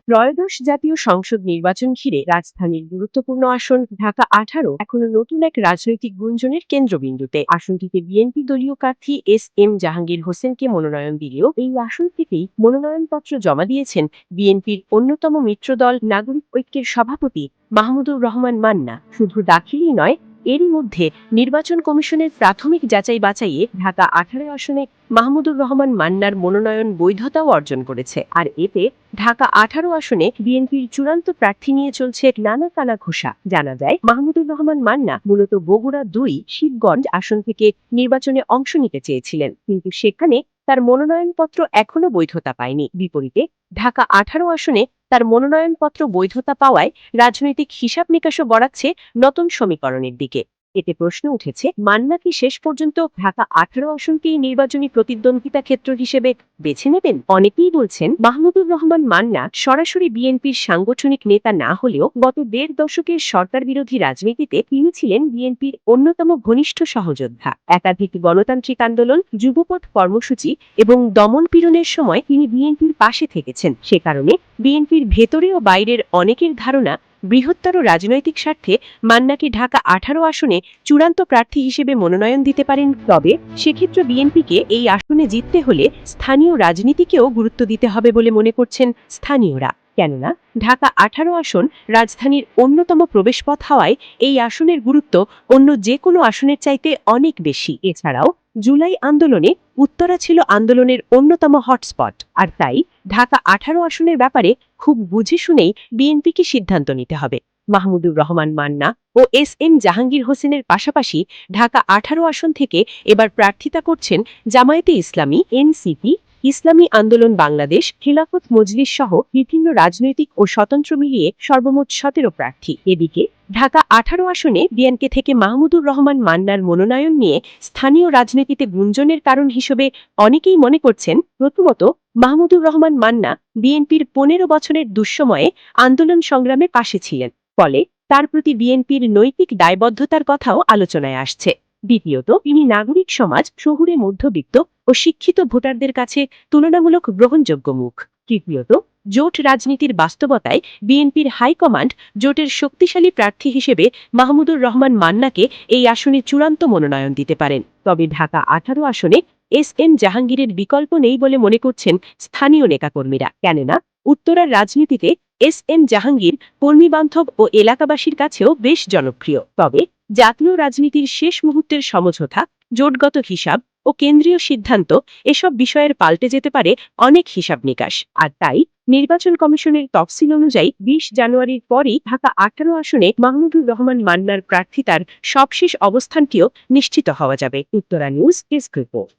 ত্রয়োদশ জাতীয় সংসদ নির্বাচন ঘিরে রাজধানীর গুরুত্বপূর্ণ আসন ঢাকা 18 এখনো নতুন এক রাজনৈতিক গুঞ্জনের কেন্দ্রবিন্দুতে। আসনটিতে বিএনপি দলীয় প্রার্থী এস জাহাঙ্গীর হোসেনকে মনোনয়ন দিলেও এই আসন থেকেই মনোনয়নপত্র জমা দিয়েছেন বিএনপির অন্যতম মিত্রদল নাগরিক ঐক্যের সভাপতি মাহমুদুর রহমান মান্না। শুধু দাখিলই নয়, এরই মধ্যে নির্বাচন কমিশনের প্রাথমিক যাচাই বাছাইয়ে ঢাকা 18 আসনে মাহমুদুর রহমান মান্নার মনোনয়ন বৈধতাও অর্জন করেছে। আর এতে ঢাকা 18 আসনে বিএনপির চূড়ান্ত প্রার্থী নিয়ে চলছে নানা কানাঘুষা। জানা যায়, মাহমুদুর রহমান মান্না মূলত বগুড়া 2 শিবগঞ্জ আসন থেকে নির্বাচনে অংশ নিতে চেয়েছিলেন, কিন্তু সেখানে তার মনোনয়নপত্র এখনো বৈধতা পায়নি। বিপরীতে ঢাকা 18 আসনে তার মনোনয়নপত্র বৈধতা পাওয়ায় রাজনৈতিক হিসাব নিকাশও গড়াচ্ছে নতুন সমীকরণের দিকে। এতে প্রশ্ন উঠেছে, মান্না কি শেষ পর্যন্ত ঢাকা 18 আসনকেই নির্বাচনী প্রতিদ্বন্দ্বিতা ক্ষেত্র হিসেবে বেছে নেবেন? অনেকেই বলছেন, মাহমুদুর রহমান মান্না সরাসরি বিএনপির সাংগঠনিক নেতা না হলেও গত 1.5 দশকের সরকার বিরোধী রাজনীতিতে তিনি ছিলেন বিএনপির অন্যতম ঘনিষ্ঠ সহযোদ্ধা। একাধিক গণতান্ত্রিক আন্দোলন, যুবপথ কর্মসূচি এবং দমন পীড়নের সময় তিনি বিএনপির পাশে থেকেছেন। সে কারণে বিএনপির ভেতরে ও বাইরের অনেকের ধারণা, বৃহত্তর রাজনৈতিক স্বার্থে মান্নাকে ঢাকা 18 আসনে চূড়ান্ত প্রার্থী হিসেবে মনোনয়ন দিতে পারেন। তবে সেক্ষেত্রে বিএনপিকে এই আসনে জিততে হলে স্থানীয় রাজনীতিকেও গুরুত্ব দিতে হবে বলে মনে করছেন স্থানীয়রা। কেননা ঢাকা 18 আসন রাজধানীর অন্যতম প্রবেশপথ হওয়ায় এই আসনের গুরুত্ব অন্য যে কোনো আসনের চাইতে অনেক বেশি। এছাড়াও জুলাই আন্দোলনে উত্তরা ছিল আন্দোলনের অন্যতম হটস্পট। আর তাই ঢাকা 18 আসনের ব্যাপারে খুব বুঝে শুনেই বিএনপিকে সিদ্ধান্ত নিতে হবে। মাহমুদুর রহমান মান্না ও জাহাঙ্গীর হোসেনের পাশাপাশি ঢাকা 18 আসন থেকে এবার প্রার্থিতা করছেন জামায়াতে ইসলামী, এনসিপি, ইসলামী আন্দোলন বাংলাদেশ, খিলাফত মজলিস সহ বিভিন্ন রাজনৈতিক ও স্বতন্ত্র মিলিয়ে সর্বমোট 17 প্রার্থী। এদিকে ঢাকা 18 আসনে বিএনপি থেকে মাহমুদুর রহমান মান্নার মনোনয়ন নিয়ে স্থানীয় রাজনীতিতে গুঞ্জনের কারণ হিসেবে অনেকেই মনে করছেন, প্রথমত মাহমুদুর রহমান মান্না বিএনপির 15 বছরের দুঃসময়ে আন্দোলন সংগ্রামে পাশে ছিলেন, ফলে তার প্রতি বিএনপির নৈতিক দায়বদ্ধতার কথাও আলোচনায় আসছে। দ্বিতীয়ত, তিনি নাগরিক সমাজ, শহুরে মধ্যবিত্ত ও শিক্ষিত ভোটারদের কাছে তুলনামূলক গ্রহণযোগ্য মুখ। তৃতীয়ত, জোট রাজনীতির বাস্তবতায় বিএনপির হাইকমান্ড জোটের শক্তিশালী প্রার্থী হিসেবে মাহমুদুর রহমান মান্নাকে এই আসনে চূড়ান্ত মনোনয়ন দিতে পারেন। তবে ঢাকা 18 আসনে জাহাঙ্গীরের বিকল্প নেই বলে মনে করছেন স্থানীয় নেতাকর্মীরা। কেননা উত্তরার রাজনীতিতে জাহাঙ্গীর কর্মীবান্ধব ও এলাকাবাসীর কাছেও বেশ জনপ্রিয়। তবে জাতীয় রাজনীতির শেষ মুহূর্তের সমঝোতা, জোটগত হিসাব ও কেন্দ্রীয় সিদ্ধান্ত, এসব বিষয়ের পাল্টে যেতে পারে অনেক হিসাব নিকাশ। আর তাই নির্বাচন কমিশনের তফসিল অনুযায়ী 20 জানুয়ারির পরই ঢাকা 18 আসনে মাহমুদুর রহমান মান্নার প্রার্থিতার সবশেষ অবস্থানটিও নিশ্চিত হওয়া যাবে। Uttara news desk report.